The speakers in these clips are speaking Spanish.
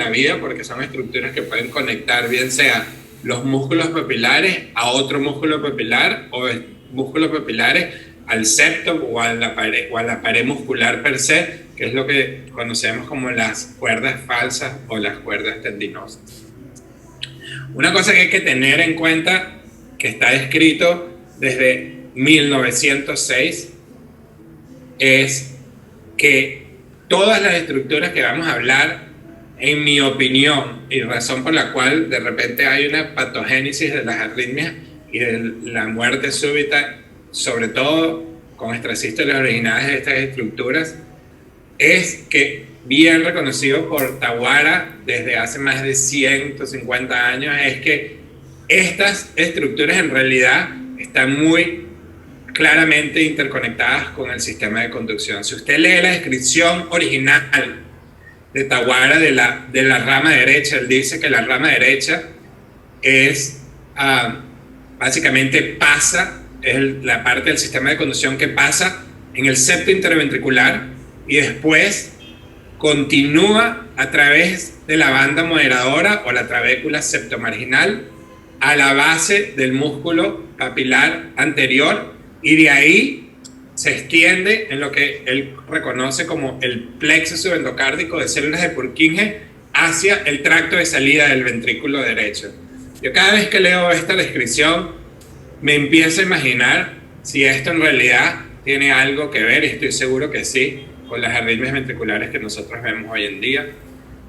la vida porque son estructuras que pueden conectar bien sea los músculos papilares a otro músculo papilar o músculos papilares al septo o a la pared muscular per se, que es lo que conocemos como las cuerdas falsas o las cuerdas tendinosas. Una cosa que hay que tener en cuenta, que está descrito desde 1906, es que todas las estructuras que vamos a hablar, en mi opinión, y razón por la cual de repente hay una patogénesis de las arritmias y de la muerte súbita, sobre todo con extrasístoles originadas de estas estructuras, es que, bien reconocido por Tawara desde hace más de 150 años, es que estas estructuras en realidad están muy claramente interconectadas con el sistema de conducción. Si usted lee la descripción original de Tawara de la rama derecha, él dice que la rama derecha es básicamente pasa, es la parte del sistema de conducción que pasa en el septo interventricular y después continúa a través de la banda moderadora o la trabécula septomarginal a la base del músculo papilar anterior y de ahí se extiende en lo que él reconoce como el plexo subendocárdico de células de Purkinje hacia el tracto de salida del ventrículo derecho. Yo cada vez que leo esta descripción me empiezo a imaginar si esto en realidad tiene algo que ver, y estoy seguro que sí, con las arritmias ventriculares que nosotros vemos hoy en día.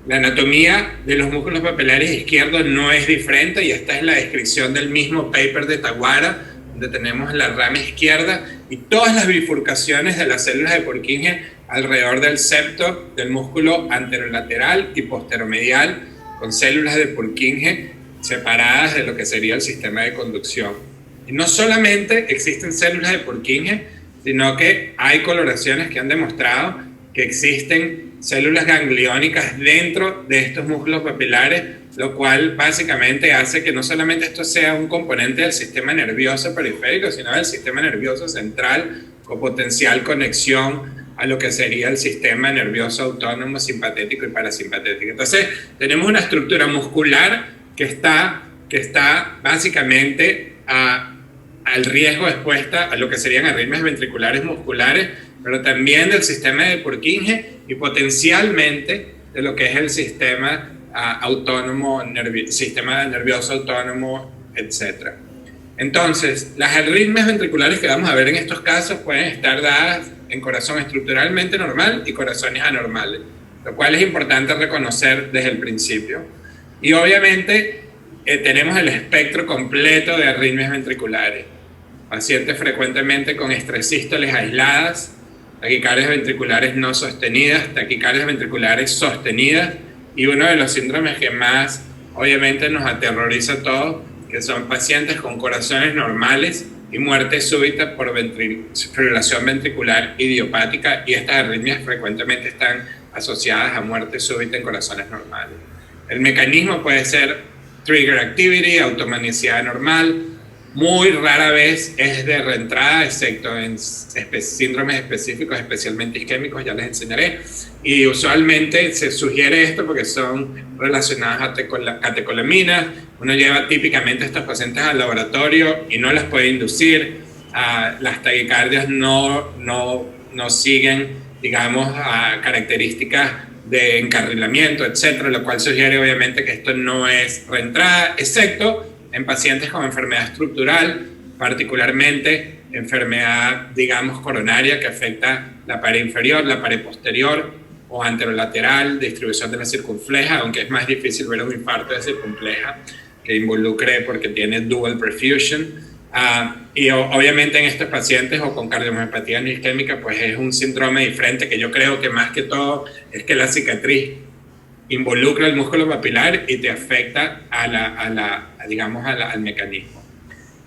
La anatomía de los músculos papilares izquierdos no es diferente y esta es la descripción del mismo paper de Tawara, donde tenemos la rama izquierda y todas las bifurcaciones de las células de Purkinje alrededor del septo del músculo anterolateral y posteromedial, con células de Purkinje separadas de lo que sería el sistema de conducción. Y no solamente existen células de Purkinje, sino que hay coloraciones que han demostrado que existen células gangliónicas dentro de estos músculos papilares, lo cual básicamente hace que no solamente esto sea un componente del sistema nervioso periférico, sino del sistema nervioso central, con potencial conexión a lo que sería el sistema nervioso autónomo, simpatético y parasimpatético. Entonces, tenemos una estructura muscular que está básicamente al riesgo expuesta a lo que serían arritmias ventriculares musculares, pero también del sistema de Purkinje y potencialmente de lo que es el sistema autónomo, sistema nervioso autónomo, etc. Entonces, las arritmias ventriculares que vamos a ver en estos casos pueden estar dadas en corazón estructuralmente normal y corazones anormales, lo cual es importante reconocer desde el principio. Y obviamente tenemos el espectro completo de arritmias ventriculares. Pacientes frecuentemente con estresístoles aisladas, taquicardias ventriculares no sostenidas, taquicardias ventriculares sostenidas, y uno de los síndromes que más obviamente nos aterroriza a todos, que son pacientes con corazones normales y muerte súbita por fibrilación ventricular idiopática, y estas arritmias frecuentemente están asociadas a muerte súbita en corazones normales. El mecanismo puede ser trigger activity, automanicidad normal, muy rara vez es de reentrada, excepto en síndromes específicos, especialmente isquémicos, ya les enseñaré. Y usualmente se sugiere esto porque son relacionadas a catecolaminas. Uno lleva típicamente a estos pacientes al laboratorio y no las puede inducir. Las taquicardias no siguen, digamos, características de encarrilamiento, etcétera, lo cual sugiere obviamente que esto no es reentrada, excepto en pacientes con enfermedad estructural, particularmente enfermedad, digamos, coronaria que afecta la pared inferior, la pared posterior o anterolateral, distribución de la circunfleja, aunque es más difícil ver un infarto de circunfleja que involucre porque tiene dual perfusion. Y obviamente en estos pacientes o con cardiomiopatía no isquémica, pues es un síndrome diferente que yo creo que más que todo es que la cicatriz involucra el músculo papilar y te afecta al mecanismo.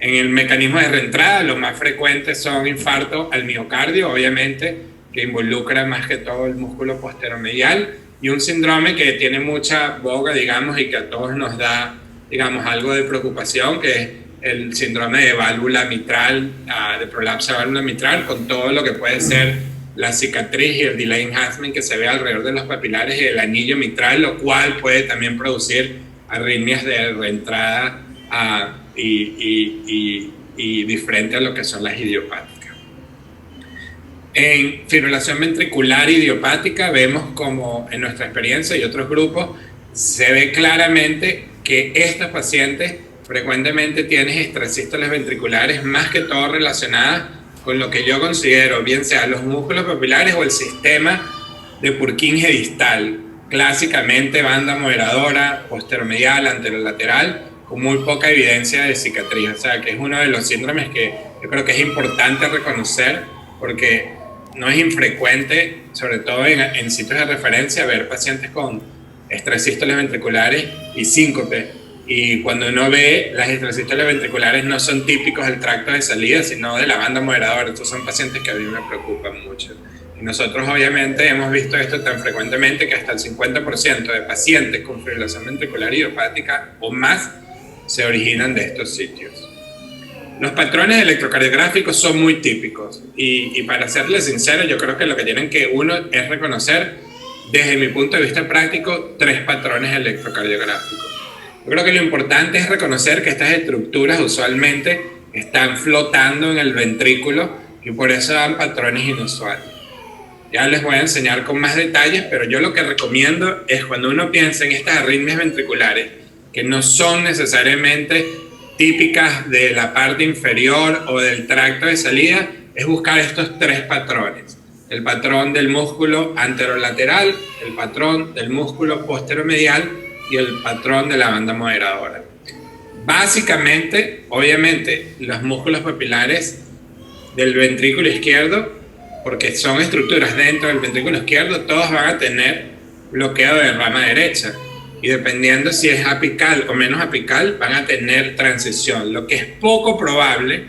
En el mecanismo de reentrada, lo más frecuente son infartos al miocardio, obviamente, que involucra más que todo el músculo posteromedial, y un síndrome que tiene mucha boga, digamos, y que a todos nos da, digamos, algo de preocupación, que es el síndrome de válvula mitral, de prolapso de válvula mitral, con todo lo que puede ser la cicatriz y el delay enhancement que se ve alrededor de los papilares y el anillo mitral, lo cual puede también producir arritmias de reentrada y diferente a lo que son las idiopáticas. En fibrilación ventricular idiopática vemos como en nuestra experiencia y otros grupos se ve claramente que estos pacientes frecuentemente tienen extrasístoles ventriculares más que todo relacionadas con lo que yo considero, bien sea los músculos papilares o el sistema de Purkinje distal, clásicamente banda moderadora, posteromedial, anterolateral, con muy poca evidencia de cicatriz. O sea, que es uno de los síndromes que yo creo que es importante reconocer, porque no es infrecuente, sobre todo en sitios de referencia, ver pacientes con extrasístoles ventriculares y síncope. Y cuando uno ve, las extrasístoles ventriculares no son típicos del tracto de salida, sino de la banda moderadora. Estos son pacientes que a mí me preocupan mucho. Y nosotros obviamente hemos visto esto tan frecuentemente que hasta el 50% de pacientes con fibrilación ventricular idiopática o más se originan de estos sitios. Los patrones electrocardiográficos son muy típicos y para serles sincero, yo creo que lo que tienen que uno es reconocer, desde mi punto de vista práctico, 3 patrones electrocardiográficos. Yo creo que lo importante es reconocer que estas estructuras usualmente están flotando en el ventrículo y por eso dan patrones inusuales. Ya les voy a enseñar con más detalles, pero yo lo que recomiendo es cuando uno piensa en estas arritmias ventriculares, que no son necesariamente típicas de la parte inferior o del tracto de salida, es buscar estos 3 patrones. El patrón del músculo anterolateral, el patrón del músculo posteromedial y el patrón de la banda moderadora. Básicamente, obviamente, los músculos papilares del ventrículo izquierdo, porque son estructuras dentro del ventrículo izquierdo, todos van a tener bloqueo de rama derecha. Y dependiendo si es apical o menos apical, van a tener transición. Lo que es poco probable,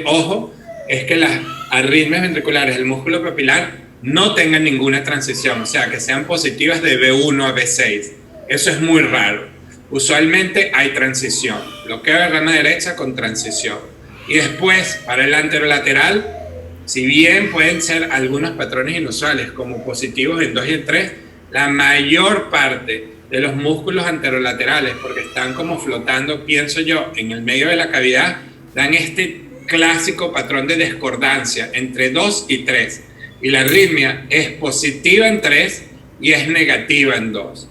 ojo, es que las arritmias ventriculares del músculo papilar no tengan ninguna transición, o sea, que sean positivas de B1 a B6. Eso es muy raro. Usualmente hay transición, bloqueo de rama derecha con transición. Y después, para el anterolateral, si bien pueden ser algunos patrones inusuales, como positivos en 2 y en 3, la mayor parte de los músculos anterolaterales, porque están como flotando, pienso yo, en el medio de la cavidad, dan este clásico patrón de discordancia entre 2 y 3. Y la arritmia es positiva en 3 y es negativa en 2.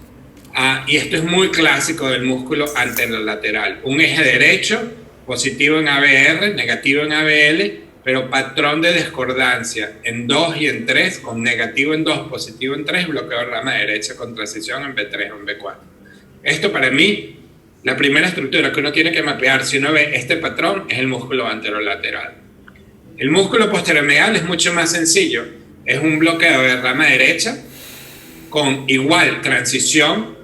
Y esto es muy clásico del músculo anterolateral. Un eje derecho, positivo en ABR, negativo en ABL, pero patrón de discordancia en 2 y en 3, con negativo en 2, positivo en 3, bloqueo de rama derecha con transición en B3 o en B4. Esto para mí, la primera estructura que uno tiene que mapear si uno ve este patrón es el músculo anterolateral. El músculo posteromedial es mucho más sencillo. Es un bloqueo de rama derecha con igual transición.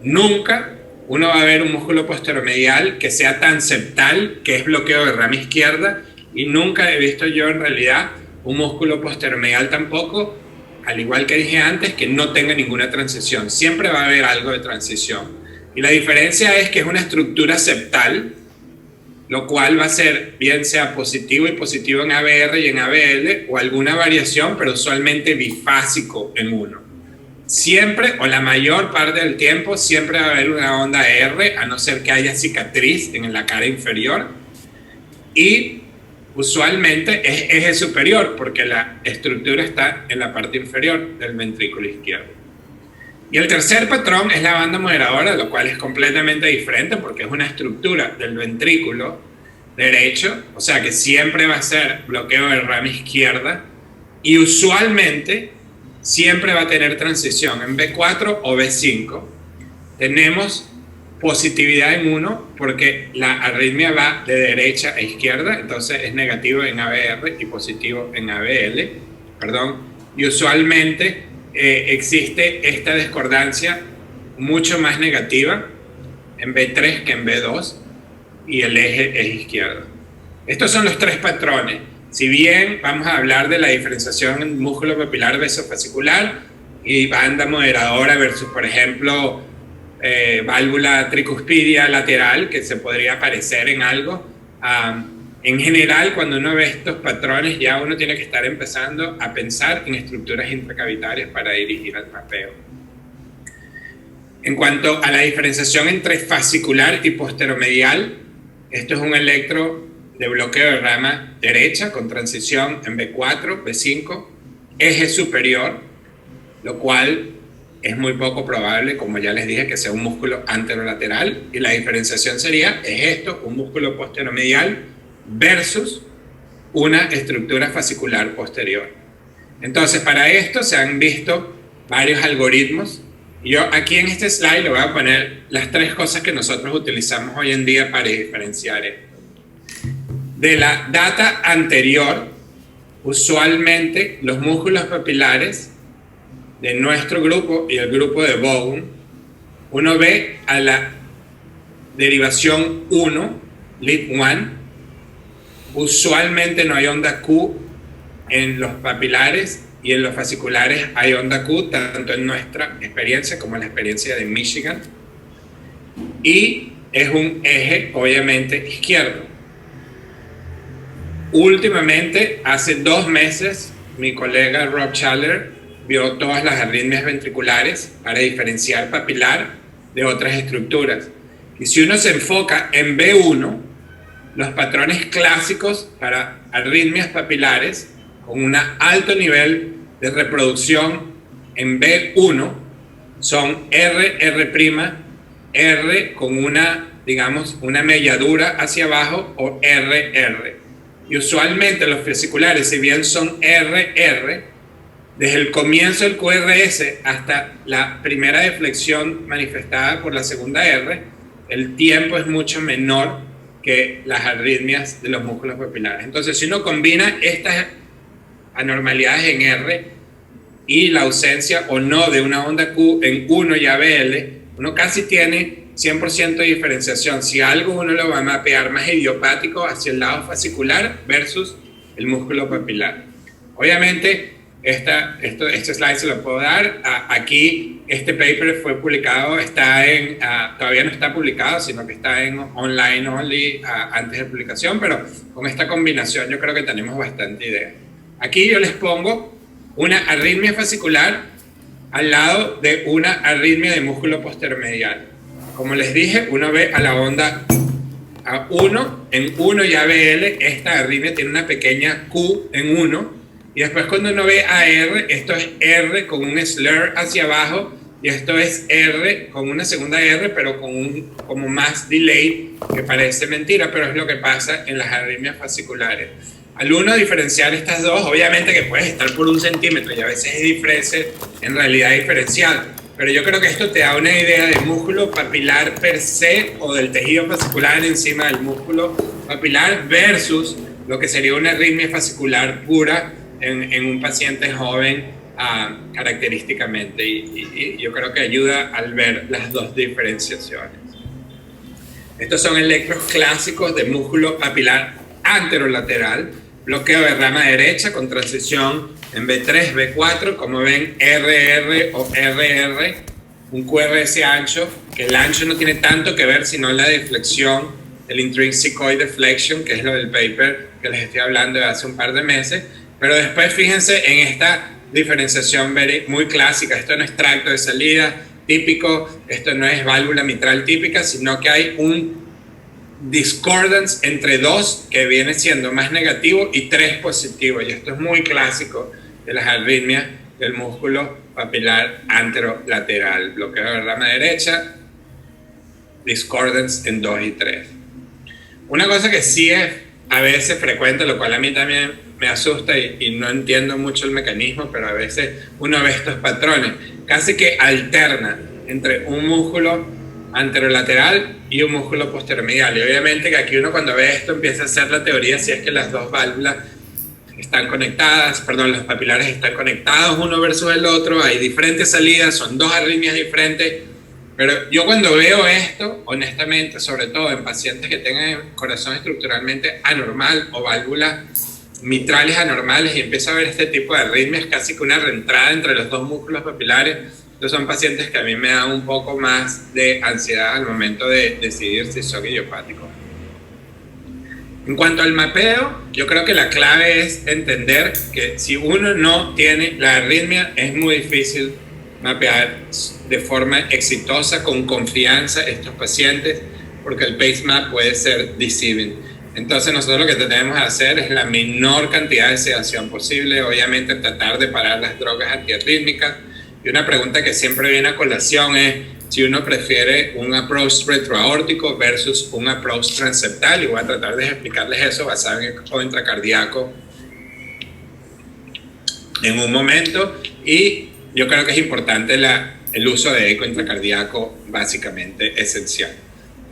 Nunca uno va a ver un músculo posteromedial que sea tan septal, que es bloqueo de rama izquierda, y nunca he visto yo en realidad un músculo posteromedial tampoco, al igual que dije antes, que no tenga ninguna transición. Siempre va a haber algo de transición. Y la diferencia es que es una estructura septal, lo cual va a ser bien sea positivo y positivo en ABR y en ABL, o alguna variación, pero usualmente bifásico en uno. Siempre, o la mayor parte del tiempo, siempre va a haber una onda R, a no ser que haya cicatriz en la cara inferior. Y usualmente es eje superior, porque la estructura está en la parte inferior del ventrículo izquierdo. Y el tercer patrón es la banda moderadora, lo cual es completamente diferente porque es una estructura del ventrículo derecho, o sea que siempre va a ser bloqueo de rama izquierda y usualmente siempre va a tener transición en B4 o B5. Tenemos positividad en 1 porque la arritmia va de derecha a izquierda, entonces es negativo en ABR y positivo en ABL, y usualmente existe esta discordancia mucho más negativa en B3 que en B2 y el eje es izquierdo. Estos son los 3 patrones. Si bien vamos a hablar de la diferenciación en músculo papilar vesofascicular y banda moderadora versus, por ejemplo, válvula tricuspidia lateral, que se podría parecer en algo, En general, cuando uno ve estos patrones, ya uno tiene que estar empezando a pensar en estructuras intracavitarias para dirigir al mapeo. En cuanto a la diferenciación entre fascicular y posteromedial, esto es un electro de bloqueo de rama derecha con transición en B4, B5, eje superior, lo cual es muy poco probable, como ya les dije, que sea un músculo anterolateral, y la diferenciación sería, es esto, un músculo posteromedial versus una estructura fascicular posterior. Entonces, para esto se han visto varios algoritmos. Yo aquí en este slide le voy a poner las 3 cosas que nosotros utilizamos hoy en día para diferenciar esto. De la data anterior, usualmente los músculos papilares de nuestro grupo y el grupo de Bowen, uno ve a la derivación 1, lead 1, usualmente no hay onda Q en los papilares, y en los fasciculares hay onda Q, tanto en nuestra experiencia como en la experiencia de Michigan, y es un eje obviamente izquierdo. Últimamente, hace 2 meses, mi colega Rob Schaller vio todas las arritmias ventriculares para diferenciar papilar de otras estructuras. Y si uno se enfoca en B1, los patrones clásicos para arritmias papilares con un alto nivel de reproducción en B1 son R, R', R con una, digamos, una melladura hacia abajo, o R, R. Y usualmente los fasciculares, si bien son R, R, desde el comienzo del QRS hasta la primera deflexión manifestada por la segunda R, el tiempo es mucho menor que las arritmias de los músculos papilares. Entonces, si uno combina estas anormalidades en R y la ausencia o no de una onda Q en 1 y ABL, uno casi tiene 100% de diferenciación. Si algo, uno lo va a mapear más idiopático hacia el lado fascicular versus el músculo papilar. Obviamente, este slide se lo puedo dar. Aquí, este paper fue publicado, todavía no está publicado, sino que está en online only antes de publicación, pero con esta combinación yo creo que tenemos bastante idea. Aquí yo les pongo una arritmia fascicular al lado de una arritmia de músculo posteromedial. Como les dije, uno ve a la onda A1, en 1 y ABL, esta arritmia tiene una pequeña Q en 1, y después cuando uno ve a R, esto es R con un slur hacia abajo, y esto es R con una segunda R, pero con un como más delay, que parece mentira, pero es lo que pasa en las arritmias fasciculares. Al uno diferenciar estas dos, obviamente que puedes estar por 1 centímetro, y a veces es diferencia en realidad diferencial, pero yo creo que esto te da una idea del músculo papilar per se, o del tejido fascicular encima del músculo papilar, versus lo que sería una arritmia fascicular pura en un paciente joven característicamente, y yo creo que ayuda al ver las dos diferenciaciones. Estos son electros clásicos de músculo papilar anterolateral, bloqueo de rama derecha con transición en B3, B4, como ven, RR o RR, un QRS ancho, que el ancho no tiene tanto que ver sino la deflexión, el intrinsic coil deflection, que es lo del paper que les estoy hablando de hace un par de meses. Pero después fíjense en esta diferenciación muy clásica. Esto no es tracto de salida típico, esto no es válvula mitral típica, sino que hay un discordance entre 2 que viene siendo más negativo y 3 positivo, y esto es muy clásico de las arritmias del músculo papilar anterolateral. Bloqueo de rama derecha, discordance en 2 y 3. Una cosa que sí es a veces frecuente, lo cual a mí también me asusta y no entiendo mucho el mecanismo, pero a veces uno ve estos patrones, casi que alterna entre un músculo anterolateral y un músculo posteromedial. Y obviamente que aquí uno, cuando ve esto, empieza a hacer la teoría si es que las dos válvulas están conectadas, los papilares están conectados uno versus el otro, hay diferentes salidas, son 2 arritmias diferentes. Pero yo cuando veo esto, honestamente, sobre todo en pacientes que tengan corazón estructuralmente anormal o válvulas mitrales anormales, y empiezo a ver este tipo de arritmias, casi que una reentrada entre los 2 músculos papilares, entonces son pacientes que a mí me dan un poco más de ansiedad al momento de decidir si son idiopáticos. En cuanto al mapeo, yo creo que la clave es entender que si uno no tiene la arritmia, es muy difícil mapear de forma exitosa, con confianza, estos pacientes, porque el pacemap puede ser deceiving. Entonces nosotros lo que tenemos que hacer es la menor cantidad de sedación posible, obviamente tratar de parar las drogas antiarrítmicas. Y una pregunta que siempre viene a colación es si uno prefiere un approach retroaórtico versus un approach transeptal, y voy a tratar de explicarles eso basado en el eco intracardíaco en un momento. Y yo creo que es importante el uso de eco intracardíaco, básicamente esencial.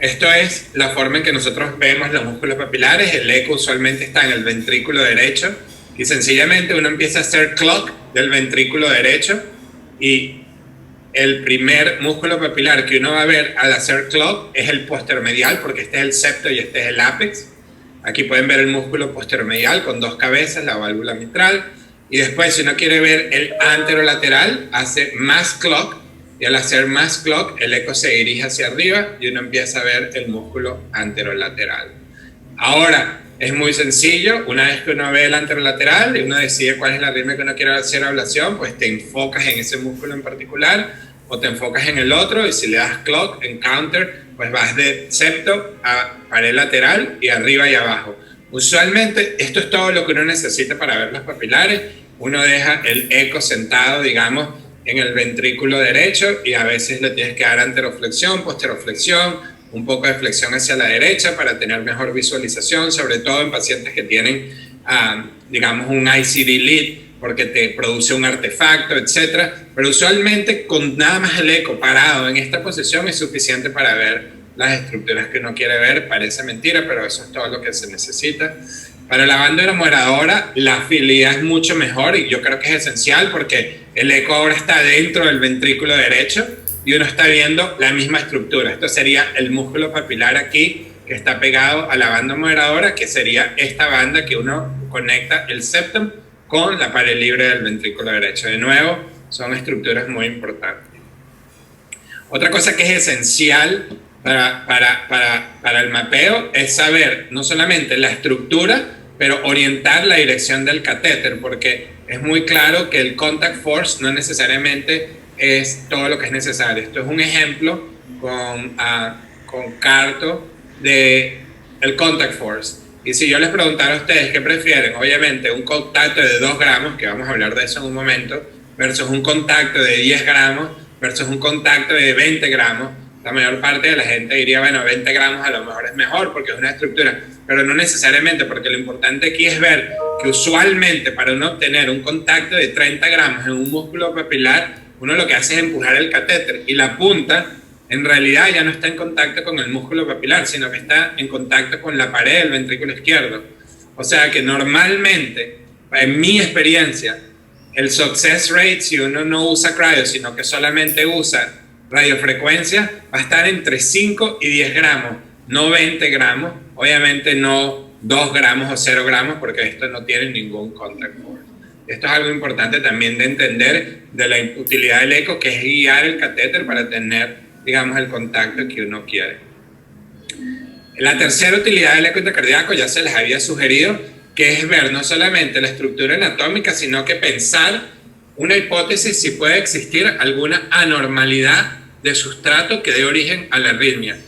Esto es la forma en que nosotros vemos los músculos papilares. El eco usualmente está en el ventrículo derecho y sencillamente uno empieza a hacer clock del ventrículo derecho, y el primer músculo papilar que uno va a ver al hacer clock es el posteromedial, porque este es el septo y este es el ápex. Aquí pueden ver el músculo posteromedial con dos cabezas, la válvula mitral. Y después, si uno quiere ver el anterolateral, hace más clock, y al hacer más clock el eco se dirige hacia arriba y uno empieza a ver el músculo anterolateral. Ahora, es muy sencillo. Una vez que uno ve el anterolateral y uno decide cuál es la arritmia que uno quiere hacer ablación, pues te enfocas en ese músculo en particular o te enfocas en el otro, y si le das clock en counter, pues vas de septo a pared lateral y arriba y abajo. Usualmente esto es todo lo que uno necesita para ver los papilares. Uno deja el eco sentado, digamos, en el ventrículo derecho, y a veces le tienes que dar anteroflexión, posteroflexión, un poco de flexión hacia la derecha para tener mejor visualización, sobre todo en pacientes que tienen, digamos, un ICD lead, porque te produce un artefacto, etc. Pero usualmente con nada más el eco parado en esta posición es suficiente para ver las estructuras que uno quiere ver. Parece mentira, pero eso es todo lo que se necesita. Para la banda moderadora, la fidelidad es mucho mejor, y yo creo que es esencial porque el eco ahora está dentro del ventrículo derecho y uno está viendo la misma estructura. Esto sería el músculo papilar aquí, que está pegado a la banda moderadora, que sería esta banda que uno conecta el septum con la pared libre del ventrículo derecho. De nuevo, son estructuras muy importantes. Otra cosa que es esencial para el mapeo es saber no solamente la estructura, pero orientar la dirección del catéter, porque es muy claro que el contact force no necesariamente es todo lo que es necesario. Esto es un ejemplo con Carto de el contact force. Y si yo les preguntara a ustedes qué prefieren, obviamente un contacto de 2 gramos, que vamos a hablar de eso en un momento, versus un contacto de 10 gramos, versus un contacto de 20 gramos, la mayor parte de la gente diría, bueno, 20 gramos a lo mejor es mejor porque es una estructura, pero no necesariamente, porque lo importante aquí es ver que usualmente para uno obtener un contacto de 30 gramos en un músculo papilar, uno lo que hace es empujar el catéter, y la punta en realidad ya no está en contacto con el músculo papilar, sino que está en contacto con la pared del ventrículo izquierdo. O sea que normalmente, en mi experiencia, el success rate, si uno no usa cryo, sino que solamente usa radiofrecuencia, va a estar entre 5 y 10 gramos, no 20 gramos, obviamente no 2 gramos o 0 gramos, porque esto no tiene ningún contact force. Esto es algo importante también de entender de la utilidad del eco, que es guiar el catéter para tener, digamos, el contacto que uno quiere. La tercera utilidad del eco intracardíaco ya se les había sugerido, que es ver no solamente la estructura anatómica, sino que pensar una hipótesis si puede existir alguna anormalidad de sustrato que dé origen a la arritmia.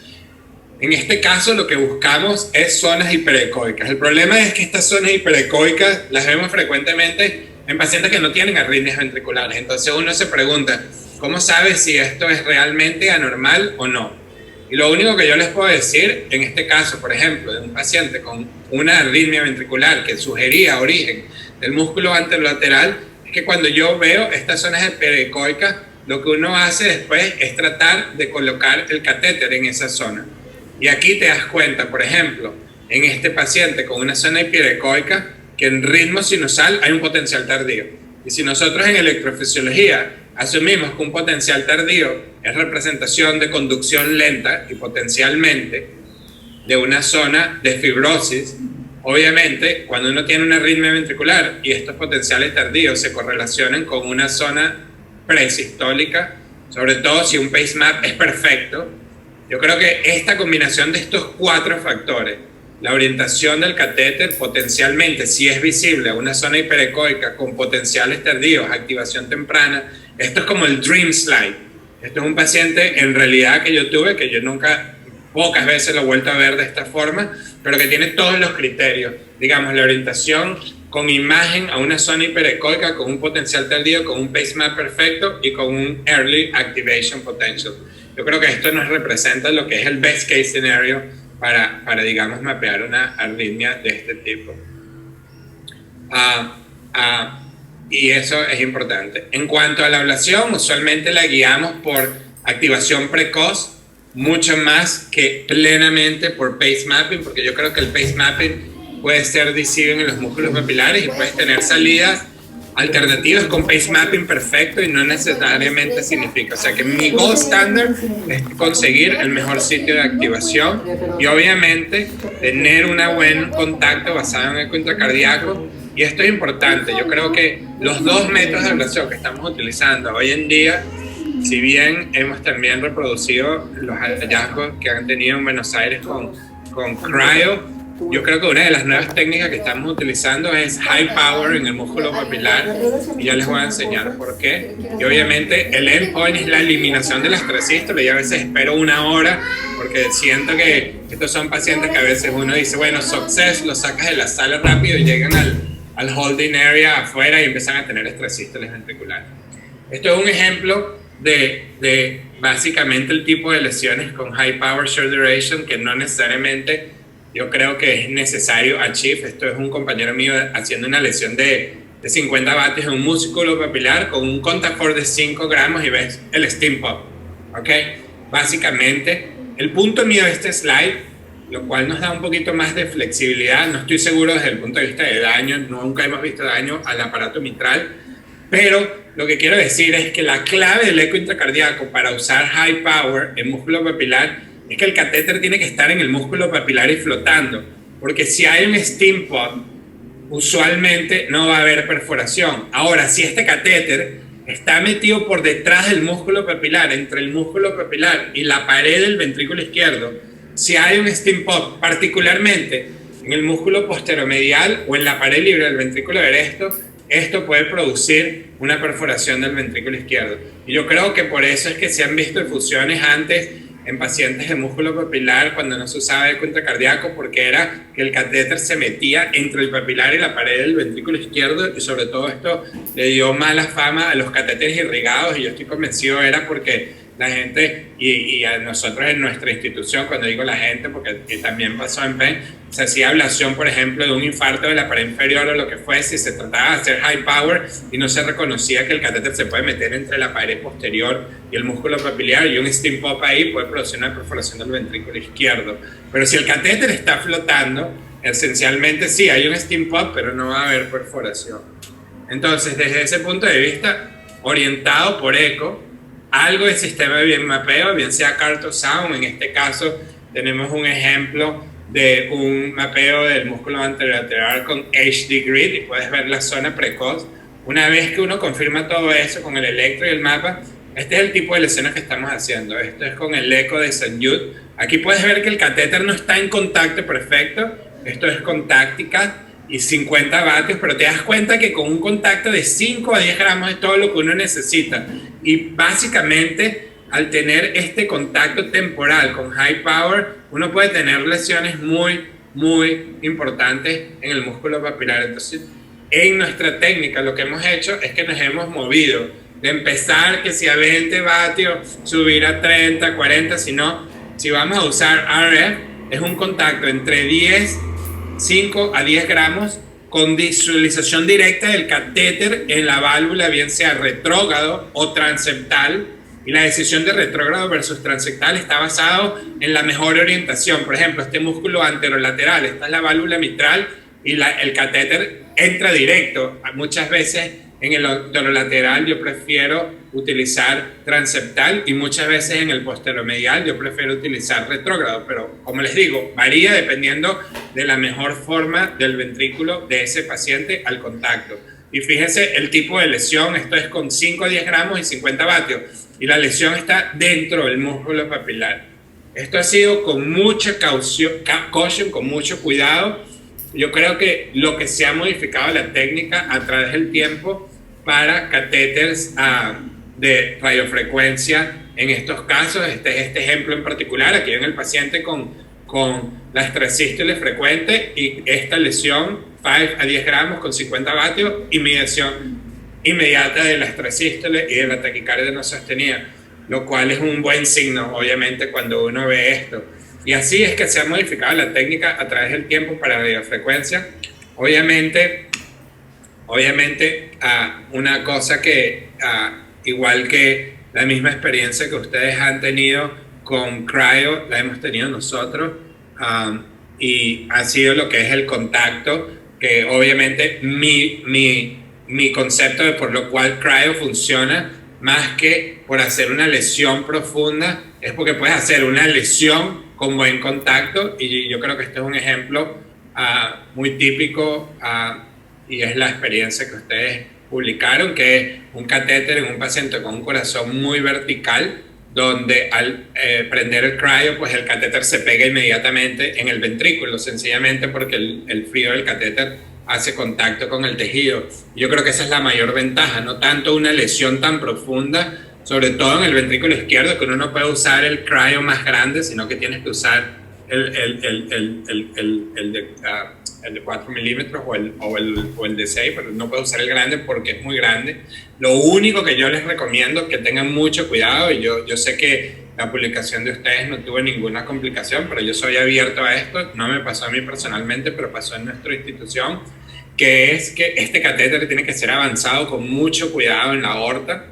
En este caso lo que buscamos es zonas hiperecoicas. El problema es que estas zonas hiperecoicas las vemos frecuentemente en pacientes que no tienen arritmias ventriculares. Entonces uno se pregunta, ¿cómo sabes si esto es realmente anormal o no? Y lo único que yo les puedo decir, en este caso, por ejemplo, de un paciente con una arritmia ventricular que sugería origen del músculo anterolateral, es que cuando yo veo estas zonas hiperecoicas, lo que uno hace después es tratar de colocar el catéter en esa zona. Y aquí te das cuenta, por ejemplo, en este paciente con una zona hiperecoica, que en ritmo sinusal hay un potencial tardío. Y si nosotros en electrofisiología asumimos que un potencial tardío es representación de conducción lenta y potencialmente de una zona de fibrosis, obviamente cuando uno tiene una arritmia ventricular y estos potenciales tardíos se correlacionan con una zona presistólica, sobre todo si un pacemap es perfecto, yo creo que esta combinación de estos 4 factores, la orientación del catéter potencialmente, si es visible, una zona hiperecoica con potenciales tardíos, activación temprana. Esto es como el Dream Slide. Esto es un paciente en realidad que yo tuve, que yo nunca, pocas veces lo he vuelto a ver de esta forma, pero que tiene todos los criterios. Digamos, la orientación con imagen a una zona hiperecoica, con un potencial tardío, con un pacemap perfecto y con un Early Activation Potential. Yo creo que esto nos representa lo que es el best case scenario para digamos, mapear una arritmia de este tipo. Y eso es importante. En cuanto a la ablación, usualmente la guiamos por activación precoz, mucho más que plenamente por pace mapping, porque yo creo que el pace mapping puede ser deceiving en los músculos papilares y puedes tener salidas alternativas con pace mapping perfecto y no necesariamente significa. O sea que mi gold standard es conseguir el mejor sitio de activación y obviamente tener un buen contacto basado en eco intracardíaco. Y esto es importante. Yo creo que los dos métodos de ablación que estamos utilizando hoy en día, si bien hemos también reproducido los hallazgos que han tenido en Buenos Aires con cryo, yo creo que una de las nuevas técnicas que estamos utilizando es high power en el músculo papilar y ya les voy a enseñar por qué. Y obviamente el endpoint es la eliminación de las sístoles. Y a veces espero una hora porque siento que estos son pacientes que a veces uno dice, bueno, success, los sacas de la sala rápido y llegan al holding area afuera y empiezan a tener sístoles ventriculares. Esto es un ejemplo de básicamente el tipo de lesiones con high power short duration que no necesariamente yo creo que es necesario achieve. Esto es un compañero mío haciendo una lesión de 50 vatios en un músculo papilar con un contact force de 5 gramos y ves el steam pop. ¿Ok? Básicamente, el punto mío de este slide, lo cual nos da un poquito más de flexibilidad, no estoy seguro desde el punto de vista de daño, nunca hemos visto daño al aparato mitral, pero lo que quiero decir es que la clave del eco intracardíaco para usar high power en músculo papilar es que el catéter tiene que estar en el músculo papilar y flotando, porque si hay un steam pop, usualmente no va a haber perforación. Ahora, si este catéter está metido por detrás del músculo papilar, entre el músculo papilar y la pared del ventrículo izquierdo, si hay un steam pop, particularmente en el músculo posteromedial o en la pared libre del ventrículo derecho, esto puede producir una perforación del ventrículo izquierdo. Y yo creo que por eso es que se han visto infusiones antes en pacientes de músculo papilar cuando no se usaba eco intracardíaco, porque era que el catéter se metía entre el papilar y la pared del ventrículo izquierdo, y sobre todo esto le dio mala fama a los catéteres irrigados, y yo estoy convencido era porque la gente, y a nosotros en nuestra institución, cuando digo la gente, porque también pasó en Penn, se hacía ablación, por ejemplo, de un infarto de la pared inferior o lo que fuese, y se trataba de hacer high power y no se reconocía que el catéter se puede meter entre la pared posterior y el músculo papilar, y un steam pop ahí puede producir una perforación del ventrículo izquierdo. Pero si el catéter está flotando, esencialmente sí hay un steam pop, pero no va a haber perforación. Entonces, desde ese punto de vista, orientado por eco, algo de sistema de bien mapeo, bien sea CARTO-SOUND. En este caso tenemos un ejemplo de un mapeo del músculo anterolateral con HD grid y puedes ver la zona precoz. Una vez que uno confirma todo eso con el electro y el mapa, este es el tipo de lesiones que estamos haciendo. Esto es con el eco de St. Jude. Aquí puedes ver que el catéter no está en contacto perfecto. Esto es con táctica y 50 vatios, pero te das cuenta que con un contacto de 5 a 10 gramos es todo lo que uno necesita. Y básicamente, al tener este contacto temporal con high power, uno puede tener lesiones muy, muy importantes en el músculo papilar. Entonces, en nuestra técnica, lo que hemos hecho es que nos hemos movido de empezar que si a 20 vatios, subir a 30, 40, sino, si vamos a usar RF, es un contacto entre 5 a 10 gramos con visualización directa del catéter en la válvula, bien sea retrógrado o transeptal, y la decisión de retrógrado versus transeptal está basado en la mejor orientación. Por ejemplo, este músculo anterolateral, esta es la válvula mitral y el catéter entra directo. Muchas veces en el anterolateral yo prefiero utilizar transeptal y muchas veces en el posteromedial yo prefiero utilizar retrógrado, pero como les digo, varía dependiendo de la mejor forma del ventrículo de ese paciente al contacto. Y fíjense el tipo de lesión, esto es con 5 a 10 gramos y 50 vatios, y la lesión está dentro del músculo papilar. Esto ha sido con mucha caution, con mucho cuidado. Yo creo que lo que se ha modificado la técnica a través del tiempo para catéteres de radiofrecuencia en estos casos, este ejemplo en particular, aquí en el paciente con la estresístole frecuente y esta lesión 5 a 10 gramos con 50 vatios, inmediación inmediata de la estresístole y de la taquicardia no sostenida, lo cual es un buen signo, obviamente, cuando uno ve esto. Y así es que se ha modificado la técnica a través del tiempo para radiofrecuencia. Obviamente una cosa que, igual que la misma experiencia que ustedes han tenido con cryo, la hemos tenido nosotros, y ha sido lo que es el contacto, que obviamente mi concepto de por lo cual cryo funciona, más que por hacer una lesión profunda, es porque puedes hacer una lesión con buen contacto, y yo creo que este es un ejemplo muy típico, y es la experiencia que ustedes publicaron, que es un catéter en un paciente con un corazón muy vertical, donde al prender el cryo, pues el catéter se pega inmediatamente en el ventrículo, sencillamente porque el frío del catéter hace contacto con el tejido. Yo creo que esa es la mayor ventaja, no tanto una lesión tan profunda, sobre todo en el ventrículo izquierdo, que uno no puede usar el cryo más grande, sino que tienes que usar el de 4 milímetros o el de 6, pero no puedo usar el grande porque es muy grande. Lo único que yo les recomiendo es que tengan mucho cuidado, y yo sé que la publicación de ustedes no tuvo ninguna complicación, pero yo soy abierto a esto, no me pasó a mí personalmente, pero pasó en nuestra institución, que es que este catéter tiene que ser avanzado con mucho cuidado en la aorta.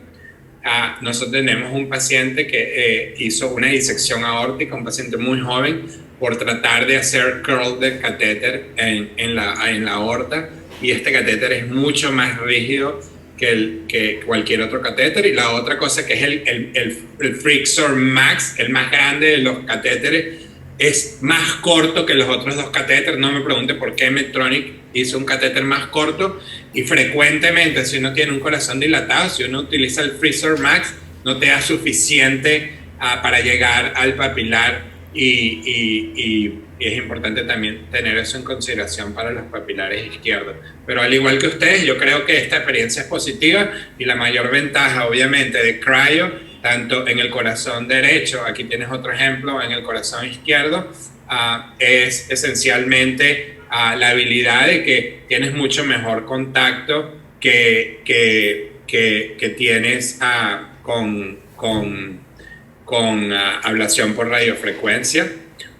Nosotros tenemos un paciente que hizo una disección aórtica, un paciente muy joven, por tratar de hacer curl del catéter en la aorta, y este catéter es mucho más rígido que cualquier otro catéter. Y la otra cosa, que es el Frixor Max, el más grande de los catéteres, es más corto que los otros dos catéteres. No me pregunte por qué Medtronic hizo un catéter más corto, y frecuentemente, si uno tiene un corazón dilatado, si uno utiliza el Frixor Max, no te da suficiente para llegar al papilar, y es importante también tener eso en consideración para los papilares izquierdos. Pero al igual que ustedes, yo creo que esta experiencia es positiva, y la mayor ventaja obviamente de cryo, tanto en el corazón derecho, aquí tienes otro ejemplo, en el corazón izquierdo, es esencialmente la habilidad de que tienes mucho mejor contacto que tienes con ablación por radiofrecuencia.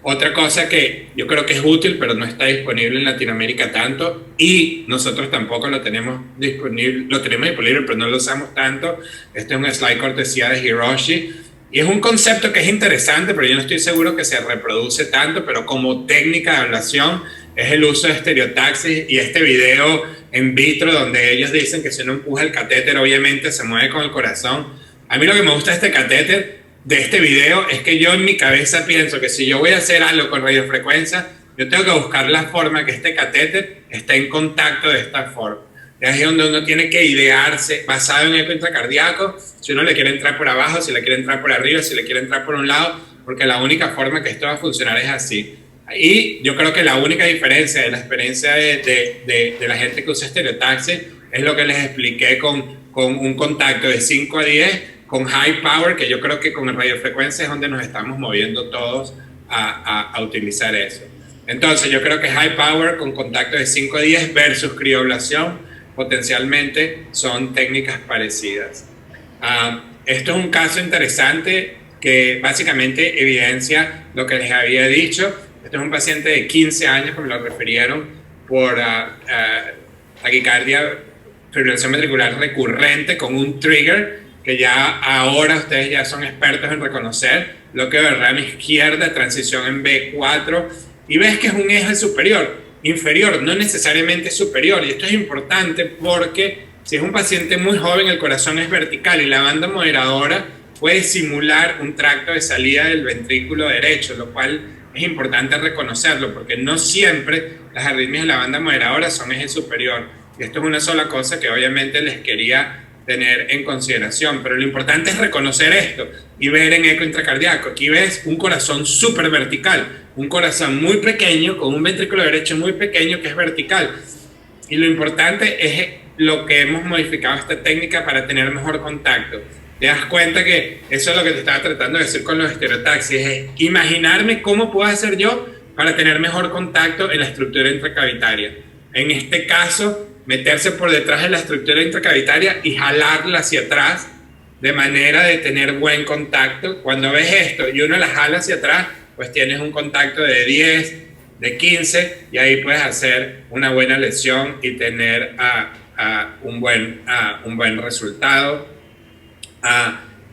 Otra cosa que yo creo que es útil, pero no está disponible en Latinoamérica tanto, y nosotros tampoco lo tenemos disponible, pero no lo usamos tanto. Este es un slide cortesía de Hiroshi, y es un concepto que es interesante, pero yo no estoy seguro que se reproduce tanto, pero como técnica de ablación es el uso de estereotaxis, y este video en vitro donde ellos dicen que si uno empuja el catéter, obviamente se mueve con el corazón. A mí lo que me gusta de este catéter, de este video, es que yo en mi cabeza pienso que si yo voy a hacer algo con radiofrecuencia, yo tengo que buscar la forma que este catéter esté en contacto de esta forma. Es ahí donde uno tiene que idearse, basado en eco intracardíaco, si uno le quiere entrar por abajo, si le quiere entrar por arriba, si le quiere entrar por un lado, porque la única forma que esto va a funcionar es así. Y yo creo que la única diferencia de la experiencia de la gente que usa estereotaxis es lo que les expliqué con un contacto de 5 a 10, con high power, que yo creo que con radiofrecuencia es donde nos estamos moviendo todos a utilizar eso. Entonces yo creo que high power con contacto de 5 a 10 versus crioablación potencialmente son técnicas parecidas. Esto es un caso interesante que básicamente evidencia lo que les había dicho. Este es un paciente de 15 años que me lo refirieron por taquicardia, fibrilación ventricular recurrente con un trigger, que ya ahora ustedes ya son expertos en reconocer, bloqueo de rama izquierda, transición en B4, y ves que es un eje superior, inferior, no necesariamente superior. Y esto es importante porque si es un paciente muy joven, el corazón es vertical y la banda moderadora puede simular un tracto de salida del ventrículo derecho, lo cual es importante reconocerlo, porque no siempre las arritmias de la banda moderadora son eje superior. Y esto es una sola cosa que obviamente les quería tener en consideración. Pero lo importante es reconocer esto y ver en eco intracardíaco. Aquí ves un corazón súper vertical, un corazón muy pequeño con un ventrículo derecho muy pequeño que es vertical. Y lo importante es lo que hemos modificado esta técnica para tener mejor contacto. Te das cuenta que eso es lo que te estaba tratando de decir con los estereotaxis, es imaginarme cómo puedo hacer yo para tener mejor contacto en la estructura intracavitaria. En este caso, meterse por detrás de la estructura intracavitaria y jalarla hacia atrás de manera de tener buen contacto. Cuando ves esto y uno la jala hacia atrás, pues tienes un contacto de 10, de 15 y ahí puedes hacer una buena lesión y tener un buen resultado.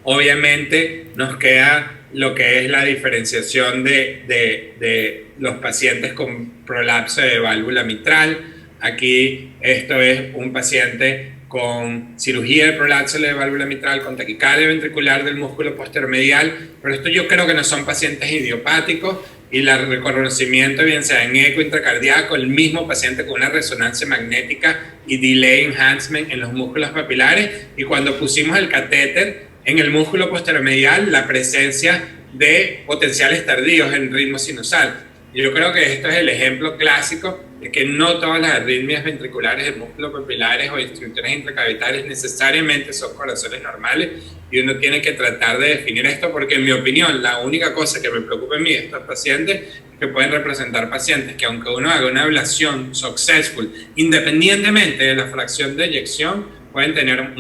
Obviamente nos queda lo que es la diferenciación de los pacientes con prolapso de válvula mitral. Aquí esto es un paciente con cirugía de prolapso de válvula mitral, con taquicardia ventricular del músculo posteromedial, pero esto yo creo que no son pacientes idiopáticos, y el reconocimiento, bien sea en eco intracardíaco, el mismo paciente con una resonancia magnética y delay enhancement en los músculos papilares, y cuando pusimos el catéter en el músculo posteromedial, la presencia de potenciales tardíos en ritmo sinusal. Y yo creo que esto es el ejemplo clásico de que no todas las arritmias ventriculares de músculos papilares o estructuras intracavitarias necesariamente son corazones normales, y uno tiene que tratar de definir esto, porque en mi opinión la única cosa que me preocupa en mí de estos pacientes es que pueden representar pacientes que, aunque uno haga una ablación successful, independientemente de la fracción de eyección, pueden tener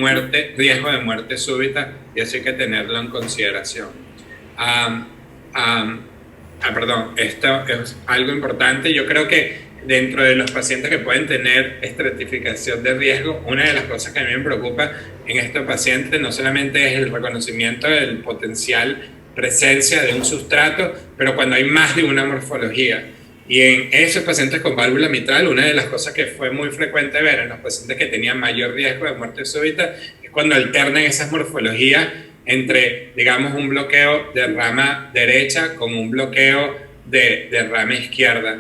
riesgo de muerte súbita, y eso hay que tenerlo en consideración. Esto es algo importante. Yo creo que dentro de los pacientes que pueden tener estratificación de riesgo, una de las cosas que a mí me preocupa en estos pacientes no solamente es el reconocimiento del potencial presencia de un sustrato, pero cuando hay más de una morfología. Y en esos pacientes con válvula mitral, una de las cosas que fue muy frecuente ver en los pacientes que tenían mayor riesgo de muerte súbita es cuando alternan esas morfologías entre, digamos, un bloqueo de rama derecha con un bloqueo de rama izquierda,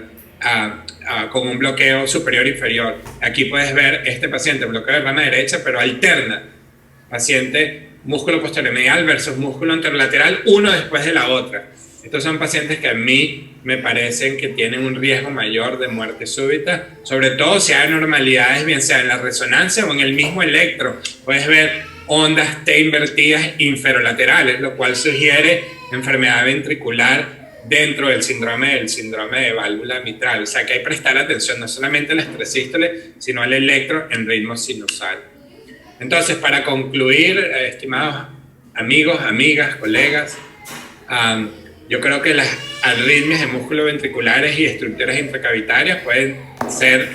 con un bloqueo superior e inferior. Aquí puedes ver este paciente, bloqueo de rama derecha, pero alterna paciente músculo posteromedial versus músculo anterolateral, uno después de la otra. Estos son pacientes que a mí me parecen que tienen un riesgo mayor de muerte súbita, sobre todo si hay anormalidades, bien sea en la resonancia o en el mismo electro. Puedes ver ondas T invertidas inferolaterales, lo cual sugiere enfermedad ventricular dentro del síndrome de válvula mitral. O sea que hay que prestar atención no solamente a la estresístole, sino al electro en ritmo sinusal. Entonces, para concluir, estimados amigos, amigas, colegas, yo creo que las arritmias de músculos ventriculares y estructuras intracavitarias pueden ser,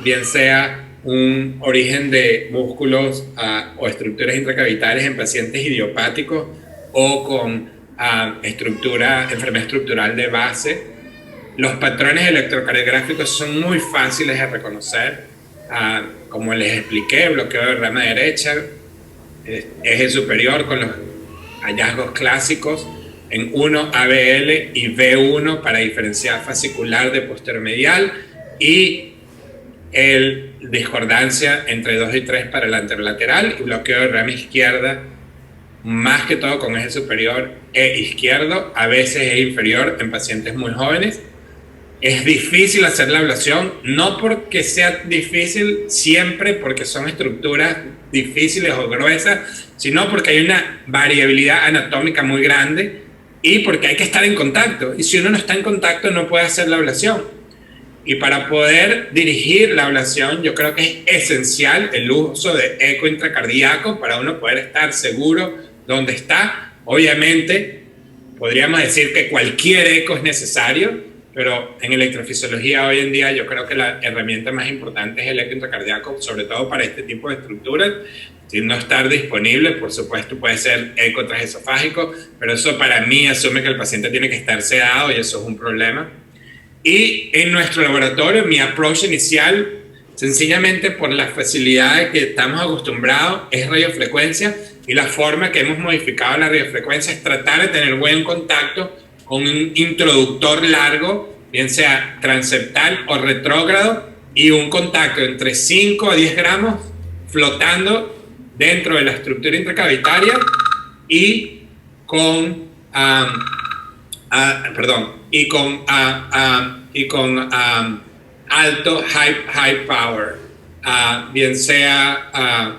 bien sea un origen de músculos o estructuras intracavitarias en pacientes idiopáticos o con enfermedad estructural de base. Los patrones electrocardiográficos son muy fáciles de reconocer, como les expliqué: bloqueo de rama derecha, eje superior con los hallazgos clásicos en 1 ABL y V1 para diferenciar fascicular de posteromedial, y el discordancia entre 2 y 3 para el anterolateral, y bloqueo de rama izquierda, más que todo con eje superior e izquierdo, a veces es inferior en pacientes muy jóvenes. Es difícil hacer la ablación, no porque sea difícil siempre, porque son estructuras difíciles o gruesas, sino porque hay una variabilidad anatómica muy grande y porque hay que estar en contacto. Y si uno no está en contacto, no puede hacer la ablación. Y para poder dirigir la ablación, yo creo que es esencial el uso de eco intracardíaco para uno poder estar seguro dónde está. Obviamente, podríamos decir que cualquier eco es necesario, pero en electrofisiología hoy en día yo creo que la herramienta más importante es el eco intracardíaco, sobre todo para este tipo de estructuras. Sin no estar disponible, por supuesto, puede ser eco transesofágico, pero eso para mí asume que el paciente tiene que estar sedado, y eso es un problema. Y en nuestro laboratorio, mi approach inicial, sencillamente por las facilidades que estamos acostumbrados, es radiofrecuencia, y la forma que hemos modificado la radiofrecuencia es tratar de tener buen contacto con un introductor largo, bien sea transeptal o retrógrado, y un contacto entre 5 a 10 gramos flotando dentro de la estructura intracavitaria y con, alto high power, bien sea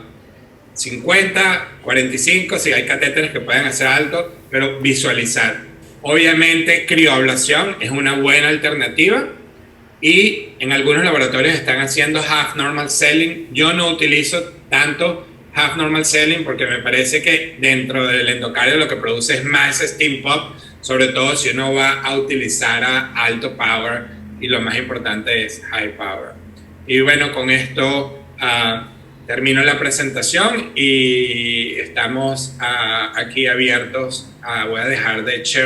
50, 45, si hay catéteres que pueden hacer alto, pero visualizar. Obviamente, crioablación es una buena alternativa y en algunos laboratorios están haciendo half normal selling. Yo no utilizo tanto half normal selling porque me parece que dentro del endocardio lo que produce es más steam pop, sobre todo si uno va a utilizar a alto power y lo más importante es high power. Y bueno, con esto termino la presentación y estamos aquí abiertos. Voy a dejar de share